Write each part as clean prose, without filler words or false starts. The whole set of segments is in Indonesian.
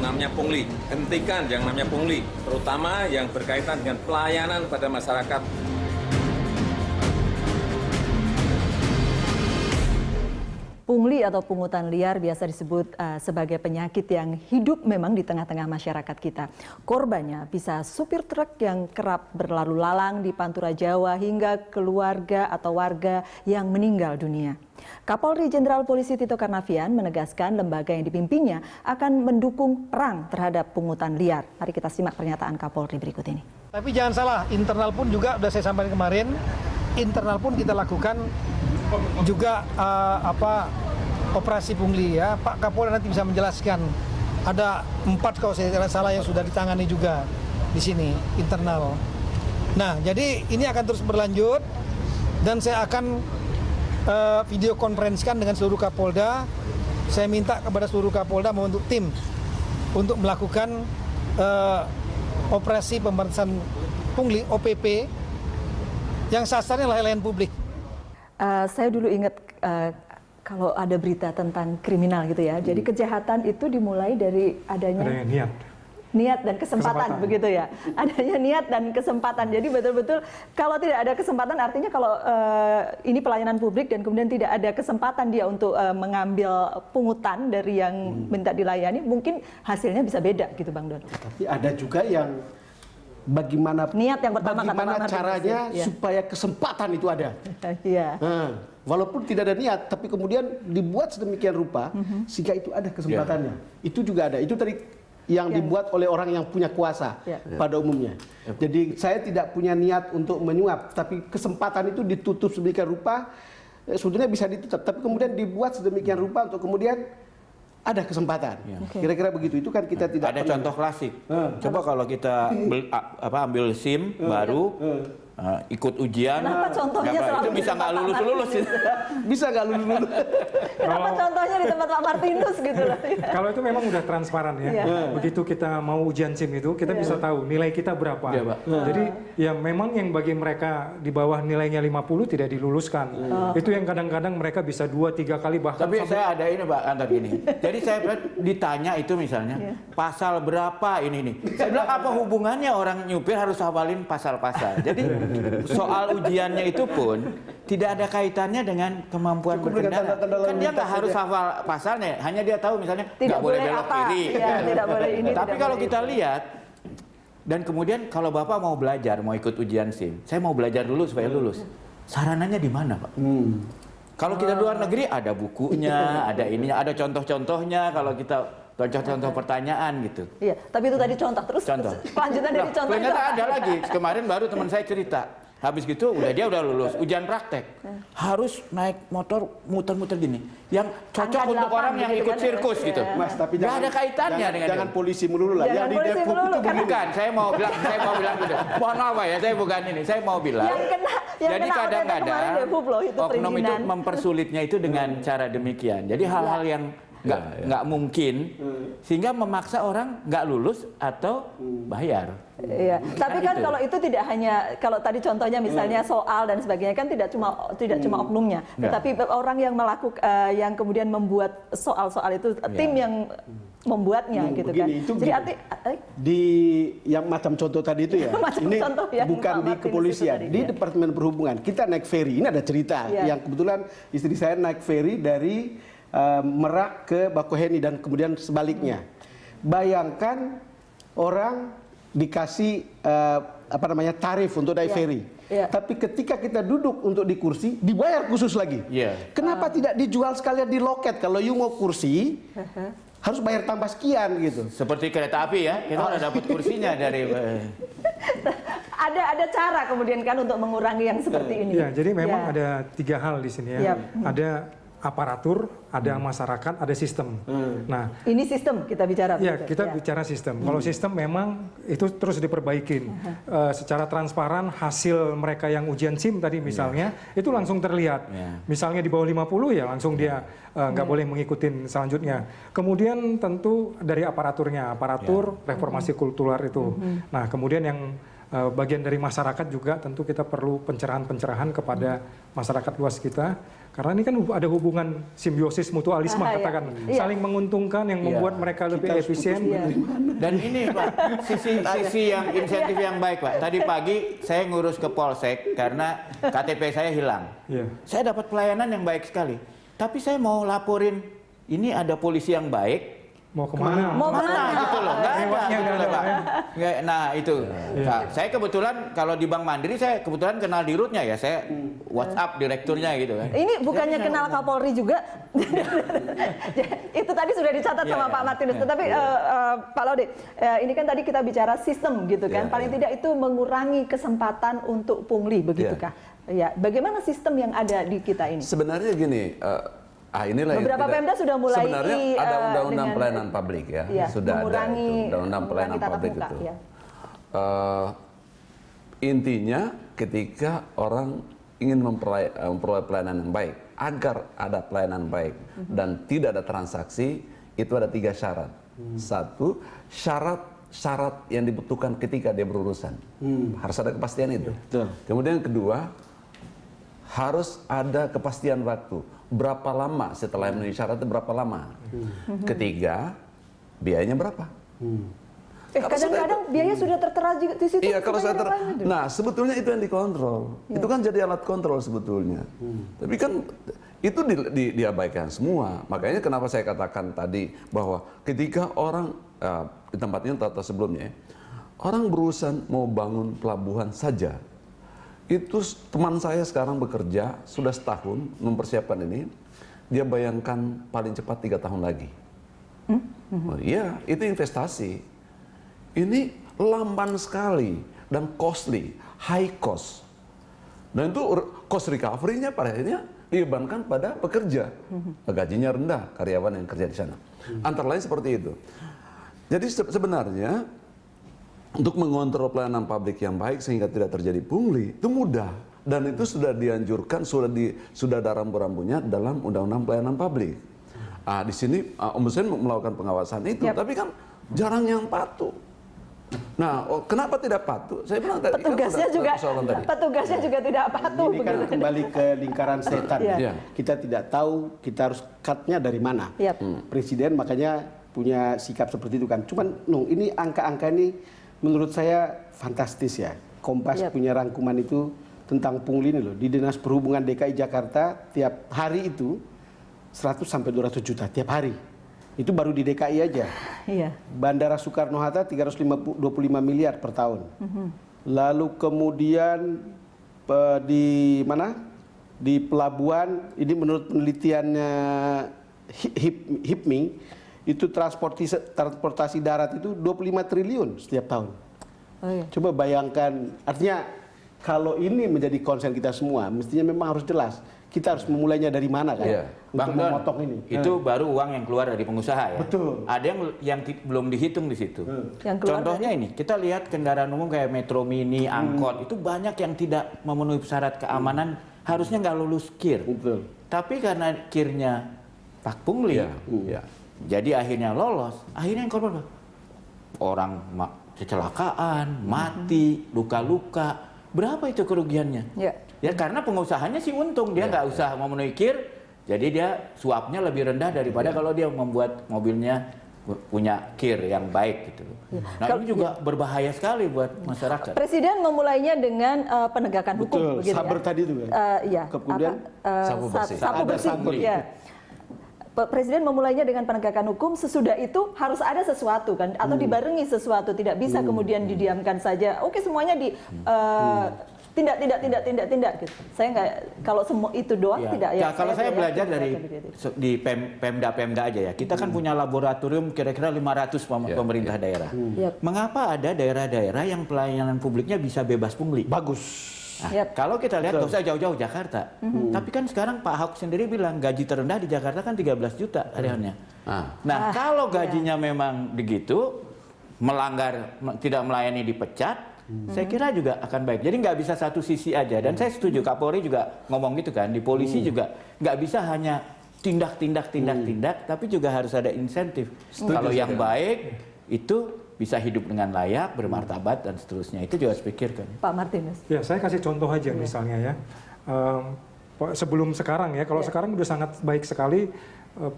namanya pungli. Hentikan yang namanya pungli, terutama yang berkaitan dengan pelayanan pada masyarakat. Pungli atau pungutan liar biasa disebut sebagai penyakit yang hidup memang di tengah-tengah masyarakat kita. Korbannya bisa supir truk yang kerap berlalu lalang di Pantura Jawa hingga keluarga atau warga yang meninggal dunia. Kapolri Jenderal Polisi Tito Karnavian menegaskan lembaga yang dipimpinnya akan mendukung perang terhadap pungutan liar. Mari kita simak pernyataan Kapolri berikut ini. Tapi jangan salah, internal pun juga sudah saya sampaikan kemarin, internal pun kita lakukan juga operasi pungli ya. Pak Kapolri nanti bisa menjelaskan. Ada 4 kalau saya tidak salah yang sudah ditangani juga di sini internal. Nah, jadi ini akan terus berlanjut dan saya akan video konferensikan dengan seluruh Kapolda. Saya minta kepada seluruh Kapolda membentuk tim untuk melakukan operasi pemberantasan pungli (OPP) yang sasarannya layanan publik. Saya dulu ingat kalau ada berita tentang kriminal gitu ya. Jadi kejahatan itu dimulai dari adanya niat dan kesempatan begitu ya. Adanya niat dan kesempatan. Jadi betul-betul kalau tidak ada kesempatan artinya kalau ini pelayanan publik dan kemudian tidak ada kesempatan dia untuk mengambil pungutan dari yang minta dilayani, mungkin hasilnya bisa beda gitu Bang Don. Tapi ada juga yang bagaimana niat yang pertama, bagaimana caranya supaya kesempatan itu ada. Iya. Walaupun tidak ada niat, tapi kemudian dibuat sedemikian rupa sehingga itu ada kesempatannya. Itu juga ada. Itu tadi yang dibuat oleh orang yang punya kuasa pada umumnya. Jadi saya tidak punya niat untuk menyuap, tapi kesempatan itu ditutup sedemikian rupa, sebetulnya bisa ditutup, tapi kemudian dibuat sedemikian rupa untuk kemudian ada kesempatan. Kira-kira begitu. Itu kan kita tidak ada contoh klasik. Coba kalau kita ambil SIM baru, ikut ujian. Kenapa contohnya selalu itu bisa nggak lulus? Bisa nggak lulus? Kenapa contohnya di tempat Pak Martinus gitu loh? Kalau itu memang udah transparan ya. Begitu kita mau ujian SIM itu, kita bisa tahu nilai kita berapa. Jadi ya memang yang bagi mereka di bawah nilainya 50 tidak diluluskan. Itu yang kadang-kadang mereka bisa 2-3 kali bahkan. Tapi saya ada ini Pak Antar gini. Jadi saya ditanya itu misalnya pasal berapa ini. Saya bilang apa hubungannya orang nyupir harus hafalin pasal-pasal. Jadi soal ujiannya itu pun tidak ada kaitannya dengan kemampuan berkendara. Kan dia nggak harus hafal pasalnya, hanya dia tahu misalnya nggak boleh belok kiri. Tidak boleh ini. Tapi kalau kita lihat dan kemudian kalau Bapak mau belajar, mau ikut ujian SIM, saya mau belajar dulu supaya lulus. Sarananya di mana, Pak? Kalau kita luar negeri ada bukunya, ada ininya, ada contoh-contohnya. Kalau kita contoh-contoh pertanyaan gitu. Iya, tapi itu tadi contoh. Terus kelanjutan dari contoh itu ternyata ada lagi. Kemarin baru teman saya cerita. Habis gitu dia udah lulus ujian praktek. Harus naik motor muter-muter gini. Yang cocok untuk orang yang ikut sirkus gitu. Mas, tapi nggak ada kaitannya dengan jangan polisi melulu lah. Yang di Depok itu bukan. Saya mau bilang gitu. Mohon maaf ya, saya bukan ini. Saya mau bilang. Jadi kadang-kadang oknum itu mempersulitnya itu dengan cara demikian. Jadi hal-hal yang nggak mungkin sehingga memaksa orang nggak lulus atau bayar. Iya. Tapi kan kalau itu tidak hanya kalau tadi contohnya misalnya soal dan sebagainya kan tidak cuma oknumnya, tetapi orang yang melakukan yang kemudian membuat soal-soal itu tim yang membuatnya gitu kan. Jadi di yang macam contoh tadi itu ya. Ini bukan di kepolisian, di Departemen Perhubungan. Kita naik ferry. Ini ada cerita yang kebetulan istri saya naik ferry dari Merak ke Bakauheni dan kemudian sebaliknya. Bayangkan orang dikasih tarif untuk naik ferry. Tapi ketika kita duduk untuk di kursi dibayar khusus lagi. Kenapa tidak dijual sekalian di loket? Kalau you mau kursi harus bayar tambah sekian gitu. Seperti kereta api ya, kita udah dapat kursinya dari. Ada cara kemudian kan untuk mengurangi yang seperti ini. Ya, jadi memang ada 3 hal di sini ya. Ada aparatur, ada masyarakat, ada sistem. Nah, ini sistem kita bicara. Ya, kita bicara sistem. Kalau sistem memang itu terus diperbaikin. Secara transparan hasil mereka yang ujian SIM tadi misalnya itu langsung terlihat. Misalnya di bawah 50 ya langsung dia nggak boleh mengikuti selanjutnya. Kemudian tentu dari aparaturnya, aparatur reformasi kultural itu. Nah, kemudian yang bagian dari masyarakat juga tentu kita perlu pencerahan-pencerahan kepada masyarakat luas kita. Karena ini kan ada hubungan simbiosis mutualisme, katakan saling menguntungkan yang membuat mereka lebih efisien. Dan ini Pak, sisi yang insentif yang baik Pak. Tadi pagi saya ngurus ke Polsek karena KTP saya hilang. Saya dapat pelayanan yang baik sekali. Tapi saya mau laporin, ini ada polisi yang baik. Mau kemana? Mau Mana gitu loh, nggak ada gitu loh Pak. Nah itu, Nah, saya kebetulan kalau di Bank Mandiri saya kebetulan kenal dirutnya ya, saya WhatsApp direkturnya gitu kan. Ini bukannya kenal Kapolri juga? Itu tadi sudah dicatat sama Pak Martinus. Tetapi Pak Laude, ini kan tadi kita bicara sistem gitu kan. Paling tidak itu mengurangi kesempatan untuk pungli, begitukah? Ya, bagaimana sistem yang ada di kita ini? Sebenarnya gini. Inilah beberapa Pemda sudah mulai sebenarnya ada undang-undang pelayanan publik ya, sudah ada itu undang-undang pelayanan publik itu. Intinya ketika orang ingin memperoleh pelayanan yang baik, agar ada pelayanan baik dan tidak ada transaksi, itu ada 3 syarat. Satu, syarat yang dibutuhkan ketika dia berurusan, harus ada kepastian itu. Kemudian yang kedua, harus ada kepastian waktu. Berapa lama setelah memenuhi syarat itu berapa lama? Ketiga, biayanya berapa? Kadang-kadang biaya sudah tertera di situ. Iya, kalau nah sebetulnya itu yang dikontrol. Itu kan jadi alat kontrol sebetulnya. Tapi kan itu diabaikan semua. Makanya kenapa saya katakan tadi bahwa ketika orang di tempat ini atau sebelumnya, orang berurusan mau bangun pelabuhan saja. Itu teman saya sekarang bekerja sudah setahun mempersiapkan ini, dia bayangkan paling cepat 3 tahun lagi. Oh, iya, itu investasi. Ini lamban sekali dan costly, high cost. Dan itu cost recovery-nya pada akhirnya dibebankan pada pekerja. Gajinya rendah, karyawan yang kerja di sana. Antara lain seperti itu. Jadi sebenarnya untuk mengontrol pelayanan publik yang baik sehingga tidak terjadi pungli itu mudah, dan itu sudah dianjurkan, sudah ada rambu-rambunya dalam Undang-Undang Pelayanan Publik. Di sini Ombudsman melakukan pengawasan itu, tapi kan jarang yang patuh. Nah, kenapa tidak patuh? Saya bilang tadi petugasnya juga tidak patuh. Ini kan kembali ke lingkaran setan. Kita tidak tahu kita harus cut-nya dari mana. Presiden makanya punya sikap seperti itu kan. Cuman ini angka-angka ini menurut saya fantastis ya. Kompas punya rangkuman itu tentang pungli ini loh. Di Dinas Perhubungan DKI Jakarta tiap hari itu 100 sampai 200 juta tiap hari. Itu baru di DKI aja. Bandara Soekarno-Hatta 325 miliar per tahun. Lalu kemudian di mana? Di pelabuhan, ini menurut penelitiannya HIPMI, itu transportasi darat itu 25 triliun setiap tahun. Coba bayangkan, artinya kalau ini menjadi concern kita semua, mestinya memang harus jelas. Kita harus memulainya dari mana kan? Untuk memotong ini. Itu baru uang yang keluar dari pengusaha ya. Betul. Ada yang belum dihitung di situ. Contohnya ini, kita lihat kendaraan umum kayak Metro Mini, angkot, itu banyak yang tidak memenuhi syarat keamanan, harusnya nggak lulus KIR. Tapi karena KIR-nya Pak Pungli, jadi akhirnya lolos, akhirnya yang korban orang kecelakaan, mati, luka-luka, berapa itu kerugiannya? Ya karena pengusahanya sih untung, dia nggak usah memenuhi KIR, jadi dia suapnya lebih rendah daripada kalau dia membuat mobilnya punya KIR yang baik gitu. Nah ini juga berbahaya sekali buat masyarakat. Presiden memulainya dengan penegakan hukum. Betul, saber tadi itu kan? Kemudian sapu bersih. Presiden memulainya dengan penegakan hukum, sesudah itu harus ada sesuatu kan, atau dibarengi sesuatu, tidak bisa kemudian didiamkan saja. Oke, semuanya tindak gitu. Saya nggak, kalau semua itu doang tidak. Kalau saya belajar dari di Pemda aja ya, kita kan punya laboratorium kira-kira 500 pemerintah daerah. Mengapa ada daerah-daerah yang pelayanan publiknya bisa bebas pungli? Bagus. Kalau kita lihat, nggak usah jauh-jauh Jakarta. Tapi kan sekarang Pak Ahok sendiri bilang gaji terendah di Jakarta kan 13 juta hariannya. Nah, kalau gajinya memang begitu, melanggar, tidak melayani dipecat, saya kira juga akan baik. Jadi nggak bisa satu sisi aja. Dan saya setuju, Kapolri juga ngomong gitu kan, di polisi juga nggak bisa hanya tindak, tapi juga harus ada insentif. Kalau yang baik itu bisa hidup dengan layak, bermartabat dan seterusnya. Itu juga harus pikirkan. Pak Martinus. Ya, saya kasih contoh aja misalnya ya. Sebelum sekarang ya, kalau sekarang udah sangat baik sekali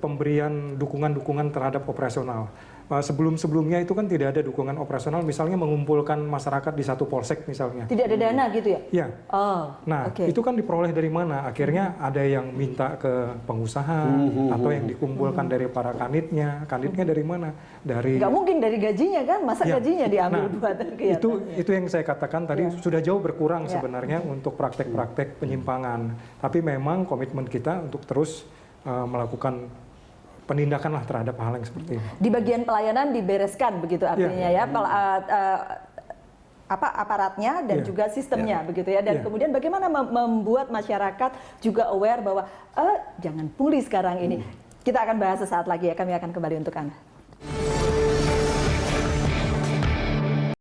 pemberian dukungan-dukungan terhadap operasional. Sebelum-sebelumnya itu kan tidak ada dukungan operasional, misalnya mengumpulkan masyarakat di satu polsek misalnya. Tidak ada dana gitu ya? Iya. Oh, nah, itu kan diperoleh dari mana? Akhirnya ada yang minta ke pengusaha atau yang dikumpulkan dari para kanitnya. Kanitnya dari mana? Dari. Nggak mungkin dari gajinya kan? Masa gajinya diambil buat kegiatan? Itu yang saya katakan tadi sudah jauh berkurang sebenarnya untuk praktek-praktek penyimpangan. Tapi memang komitmen kita untuk terus melakukan penindakan lah terhadap hal yang seperti ini. Di bagian pelayanan dibereskan begitu artinya ya, aparatnya dan juga sistemnya begitu ya. Dan kemudian bagaimana membuat masyarakat juga aware bahwa jangan pungli sekarang ini. Kita akan bahas sesaat lagi ya, kami akan kembali untuk Anda.